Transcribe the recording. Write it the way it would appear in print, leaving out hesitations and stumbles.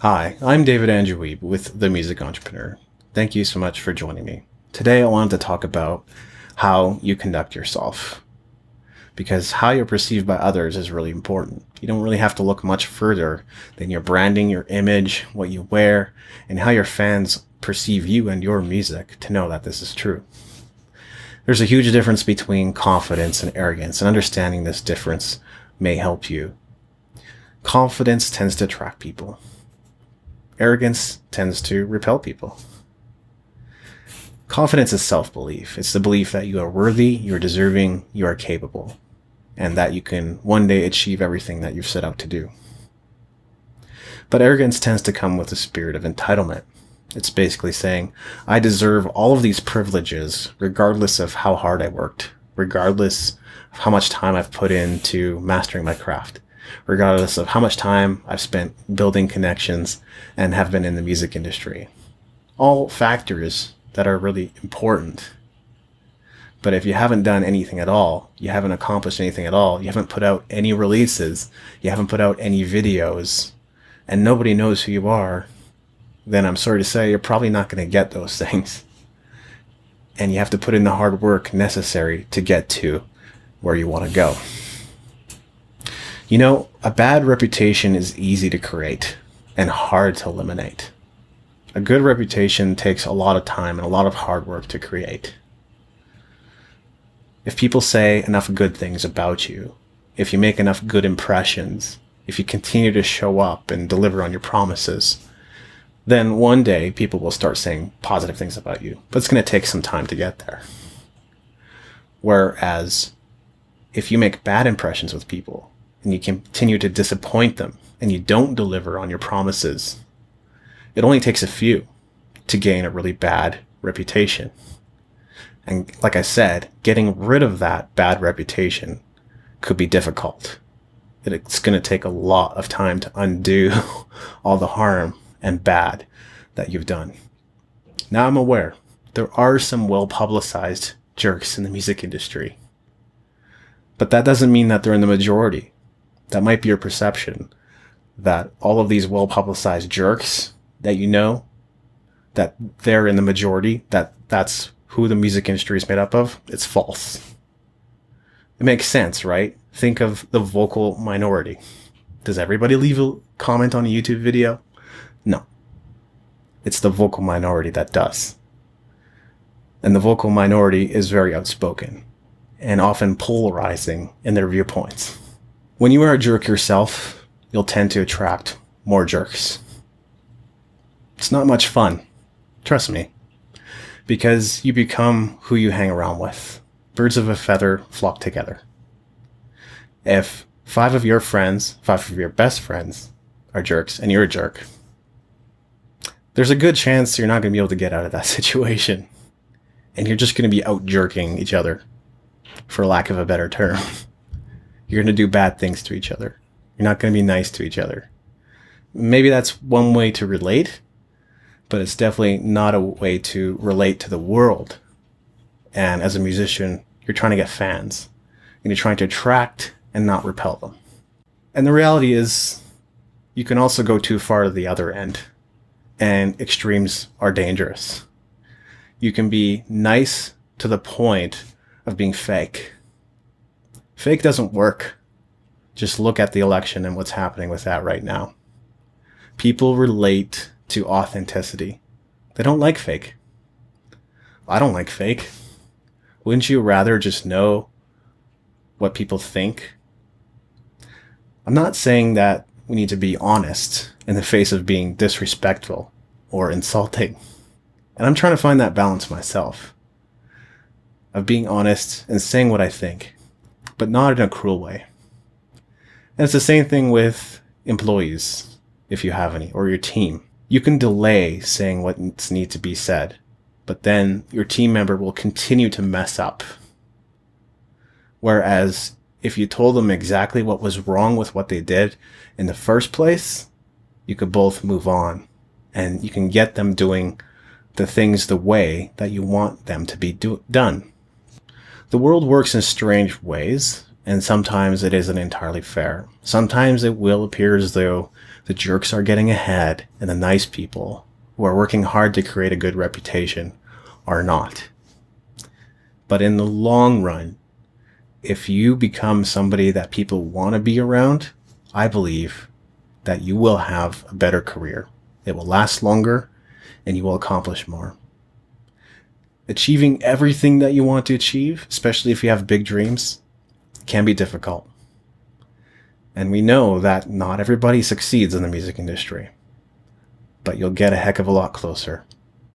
Hi, I'm David Andrew Wiebe with The Music Entrepreneur. Thank you so much for joining me. Today I wanted to talk about how you conduct yourself, because how you're perceived by others is really important. You don't really have to look much further than your branding, your image, what you wear, and how your fans perceive you and your music to know that this is true. There's a huge difference between confidence and arrogance, and understanding this difference may help you. Confidence tends to attract people. Arrogance tends to repel people. Confidence is self-belief. It's the belief that you are worthy, you are deserving, you are capable, and that you can one day achieve everything that you've set out to do. But arrogance tends to come with a spirit of entitlement. It's basically saying, I deserve all of these privileges regardless of how hard I worked, regardless of how much time I've put into mastering my craft, regardless of how much time I've spent building connections and have been in the music industry. All factors that are really important. But if you haven't done anything at all, you haven't accomplished anything at all, you haven't put out any releases, you haven't put out any videos, and nobody knows who you are, then I'm sorry to say you're probably not going to get those things. And you have to put in the hard work necessary to get to where you want to go. You know, a bad reputation is easy to create and hard to eliminate. A good reputation takes a lot of time and a lot of hard work to create. If people say enough good things about you, if you make enough good impressions, if you continue to show up and deliver on your promises, then one day people will start saying positive things about you. But it's going to take some time to get there. Whereas if you make bad impressions with people, and you continue to disappoint them, and you don't deliver on your promises, it only takes a few to gain a really bad reputation. And like I said, getting rid of that bad reputation could be difficult. It's going to take a lot of time to undo all the harm and bad that you've done. Now I'm aware there are some well-publicized jerks in the music industry, but that doesn't mean that they're in the majority. That might be your perception, that all of these well-publicized jerks that you know, that they're in the majority, that's who the music industry is made up of. It's false. It makes sense, right? Think of the vocal minority. Does everybody leave a comment on a YouTube video? No. It's the vocal minority that does. And the vocal minority is very outspoken and often polarizing in their viewpoints. When you are a jerk yourself, you'll tend to attract more jerks. It's not much fun, trust me, because you become who you hang around with. Birds of a feather flock together. If 5 of your friends, 5 of your best friends are jerks and you're a jerk, there's a good chance you're not going to be able to get out of that situation. And you're just going to be out jerking each other, for lack of a better term. You're going to do bad things to each other. You're not going to be nice to each other. Maybe that's one way to relate, but it's definitely not a way to relate to the world. And as a musician, you're trying to get fans, and you're trying to attract and not repel them. And the reality is, you can also go too far to the other end, and extremes are dangerous. You can be nice to the point of being fake. Fake doesn't work. Just look at the election and what's happening with that right now. People relate to authenticity. They don't like fake. I don't like fake. Wouldn't you rather just know what people think? I'm not saying that we need to be honest in the face of being disrespectful or insulting. And I'm trying to find that balance myself, of being honest and saying what I think, but not in a cruel way. And it's the same thing with employees, if you have any, or your team. You can delay saying what needs to be said, but then your team member will continue to mess up. Whereas if you told them exactly what was wrong with what they did in the first place, you could both move on, and you can get them doing the things the way that you want them to be done. The world works in strange ways, And sometimes it isn't entirely fair. Sometimes it will appear as though the jerks are getting ahead and the nice people who are working hard to create a good reputation are not. But in the long run, if you become somebody that people want to be around, I believe that you will have a better career. It will last longer and you will accomplish more. Achieving everything that you want to achieve, especially if you have big dreams, can be difficult. And we know that not everybody succeeds in the music industry, but you'll get a heck of a lot closer.